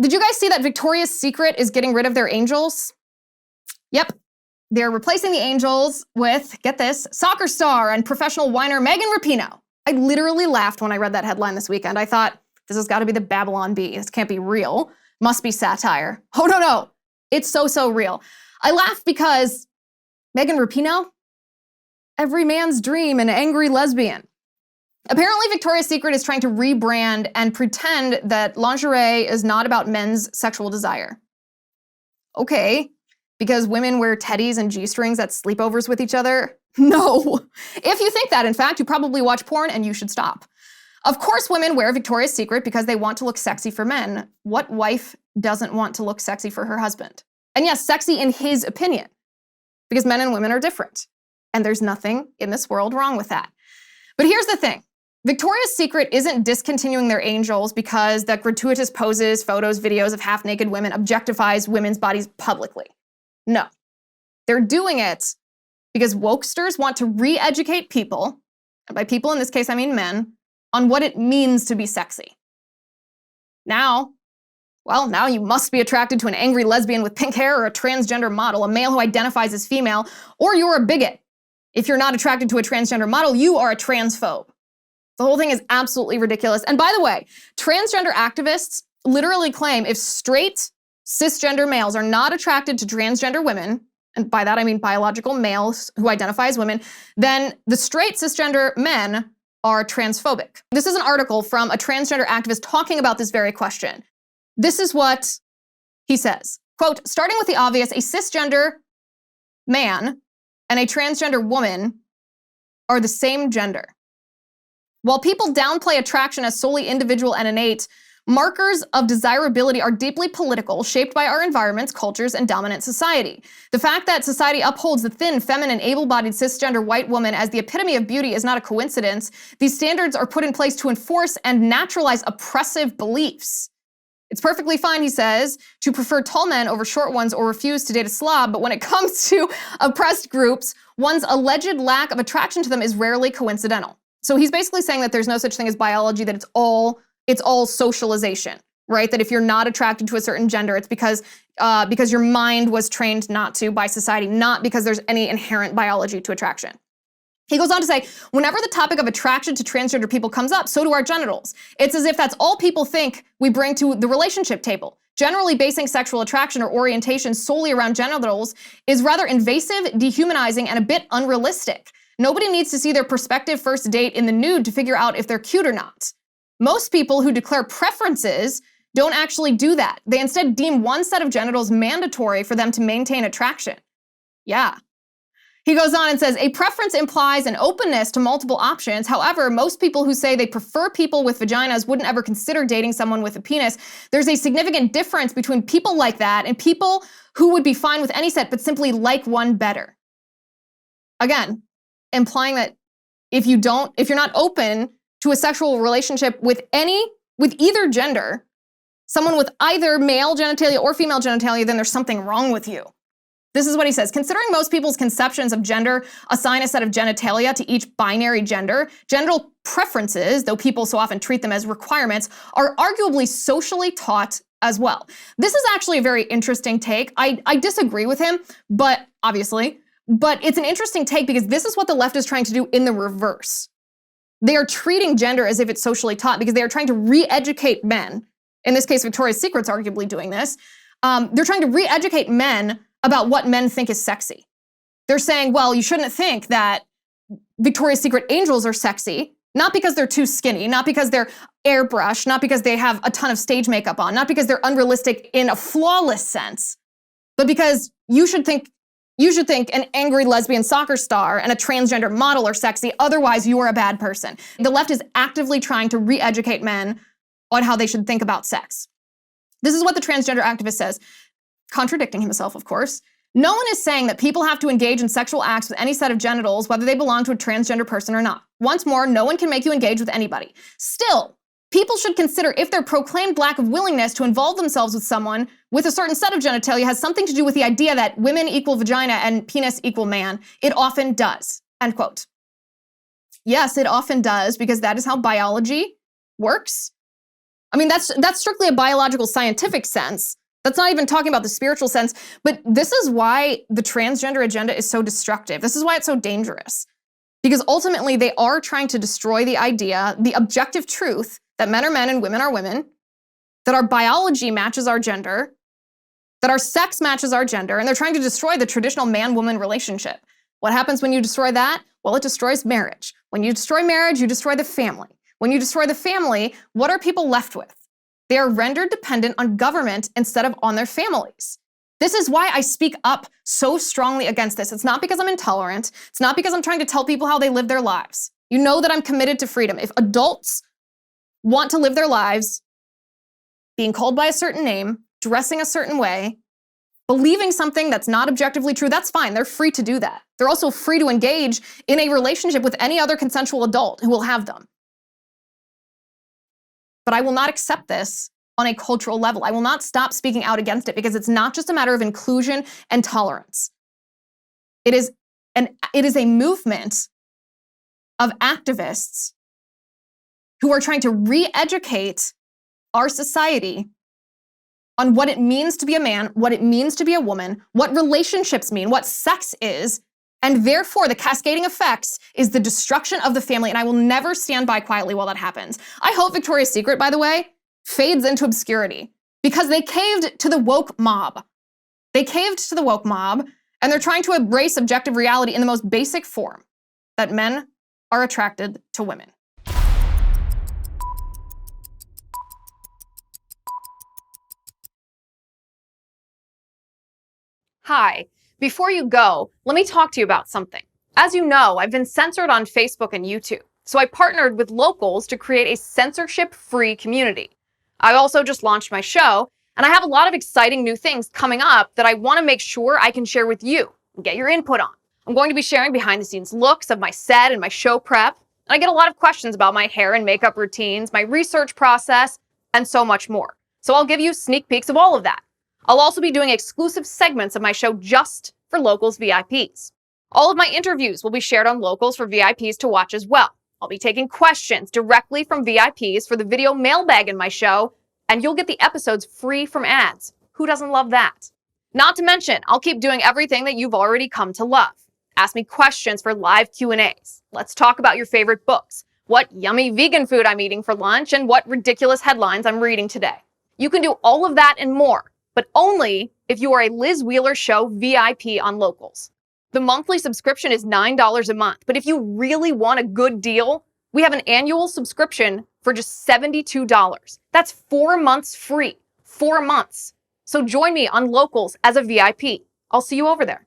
did you guys see that Victoria's Secret is getting rid of their angels? Yep. They're replacing the angels with, get this, soccer star and professional whiner Megan Rapinoe. I literally laughed when I read that headline this weekend. I thought, this has got to be the Babylon Bee. This can't be real. Must be satire. Oh, no. It's so real. I laughed because Megan Rapinoe, every man's dream, an angry lesbian. Apparently, Victoria's Secret is trying to rebrand and pretend that lingerie is not about men's sexual desire. Okay, because women wear teddies and G-strings at sleepovers with each other? No. If you think that, in fact, you probably watch porn and you should stop. Of course, women wear Victoria's Secret because they want to look sexy for men. What wife doesn't want to look sexy for her husband? And yes, sexy in his opinion, because men and women are different. And there's nothing in this world wrong with that. But here's the thing. Victoria's Secret isn't discontinuing their angels because the gratuitous poses, photos, videos of half-naked women objectifies women's bodies publicly. No. They're doing it because wokesters want to re-educate people, and by people in this case I mean men, on what it means to be sexy. Now you must be attracted to an angry lesbian with pink hair or a transgender model, a male who identifies as female, or you're a bigot. If you're not attracted to a transgender model, you are a transphobe. The whole thing is absolutely ridiculous. And by the way, transgender activists literally claim if straight cisgender males are not attracted to transgender women, and by that I mean biological males who identify as women, then the straight cisgender men are transphobic. This is an article from a transgender activist talking about this very question. This is what he says. Quote, starting with the obvious, a cisgender man and a transgender woman are the same gender. While people downplay attraction as solely individual and innate, markers of desirability are deeply political, shaped by our environments, cultures, and dominant society. The fact that society upholds the thin, feminine, able-bodied, cisgender white woman as the epitome of beauty is not a coincidence. These standards are put in place to enforce and naturalize oppressive beliefs. It's perfectly fine, he says, to prefer tall men over short ones or refuse to date a slob, but when it comes to oppressed groups, one's alleged lack of attraction to them is rarely coincidental. So he's basically saying that there's no such thing as biology, that it's all socialization, right? That if you're not attracted to a certain gender, it's because your mind was trained not to by society, not because there's any inherent biology to attraction. He goes on to say, whenever the topic of attraction to transgender people comes up, so do our genitals. It's as if that's all people think we bring to the relationship table. Generally, basing sexual attraction or orientation solely around genitals is rather invasive, dehumanizing, and a bit unrealistic. Nobody needs to see their prospective first date in the nude to figure out if they're cute or not. Most people who declare preferences don't actually do that. They instead deem one set of genitals mandatory for them to maintain attraction. Yeah. He goes on and says, a preference implies an openness to multiple options. However, most people who say they prefer people with vaginas wouldn't ever consider dating someone with a penis. There's a significant difference between people like that and people who would be fine with any set but simply like one better. Again, implying that if you're not open to a sexual relationship with either gender, someone with either male genitalia or female genitalia, then there's something wrong with you. This is what he says. Considering most people's conceptions of gender assign a set of genitalia to each binary gender, genital preferences, though people so often treat them as requirements, are arguably socially taught as well. This is actually a very interesting take. I disagree with him, but it's an interesting take because this is what the left is trying to do in the reverse. They are treating gender as if it's socially taught because they are trying to re-educate men. In this case, Victoria's Secret's arguably doing this. They're trying to re-educate men about what men think is sexy. They're saying, well, you shouldn't think that Victoria's Secret angels are sexy, not because they're too skinny, not because they're airbrushed, not because they have a ton of stage makeup on, not because they're unrealistic in a flawless sense, but because you should think an angry lesbian soccer star and a transgender model are sexy, otherwise you are a bad person. The left is actively trying to re-educate men on how they should think about sex. This is what the transgender activist says, contradicting himself, of course. No one is saying that people have to engage in sexual acts with any set of genitals, whether they belong to a transgender person or not. Once more, no one can make you engage with anybody. Still, people should consider if their proclaimed lack of willingness to involve themselves with someone with a certain set of genitalia has something to do with the idea that women equal vagina and penis equal man. It often does, end quote. Yes, it often does, because that is how biology works. I mean, that's strictly a biological scientific sense. That's not even talking about the spiritual sense, but this is why the transgender agenda is so destructive. This is why it's so dangerous. Because ultimately they are trying to destroy the idea, the objective truth that men are men and women are women, that our biology matches our gender, that our sex matches our gender, and they're trying to destroy the traditional man-woman relationship. What happens when you destroy that? Well, it destroys marriage. When you destroy marriage, you destroy the family. When you destroy the family, what are people left with? They are rendered dependent on government instead of on their families. This is why I speak up so strongly against this. It's not because I'm intolerant. It's not because I'm trying to tell people how they live their lives. You know that I'm committed to freedom. If adults want to live their lives being called by a certain name, dressing a certain way, believing something that's not objectively true, that's fine. They're free to do that. They're also free to engage in a relationship with any other consensual adult who will have them. But I will not accept this on a cultural level. I will not stop speaking out against it because it's not just a matter of inclusion and tolerance. It is a movement of activists who are trying to re-educate our society on what it means to be a man, what it means to be a woman, what relationships mean, what sex is, and therefore the cascading effects is the destruction of the family, and I will never stand by quietly while that happens. I hope Victoria's Secret, by the way, fades into obscurity because they caved to the woke mob. They caved to the woke mob, and they're trying to embrace objective reality in the most basic form, that men are attracted to women. Hi. Before you go, let me talk to you about something. As you know, I've been censored on Facebook and YouTube, so I partnered with Locals to create a censorship-free community. I also just launched my show, and I have a lot of exciting new things coming up that I want to make sure I can share with you and get your input on. I'm going to be sharing behind-the-scenes looks of my set and my show prep, and I get a lot of questions about my hair and makeup routines, my research process, and so much more. So I'll give you sneak peeks of all of that. I'll also be doing exclusive segments of my show just for Locals VIPs. All of my interviews will be shared on Locals for VIPs to watch as well. I'll be taking questions directly from VIPs for the video mailbag in my show, and you'll get the episodes free from ads. Who doesn't love that? Not to mention, I'll keep doing everything that you've already come to love. Ask me questions for live Q&As. Let's talk about your favorite books, what yummy vegan food I'm eating for lunch, and what ridiculous headlines I'm reading today. You can do all of that and more, but only if you are a Liz Wheeler Show VIP on Locals. The monthly subscription is $9 a month, but if you really want a good deal, we have an annual subscription for just $72. That's 4 months free. 4 months. So join me on Locals as a VIP. I'll see you over there.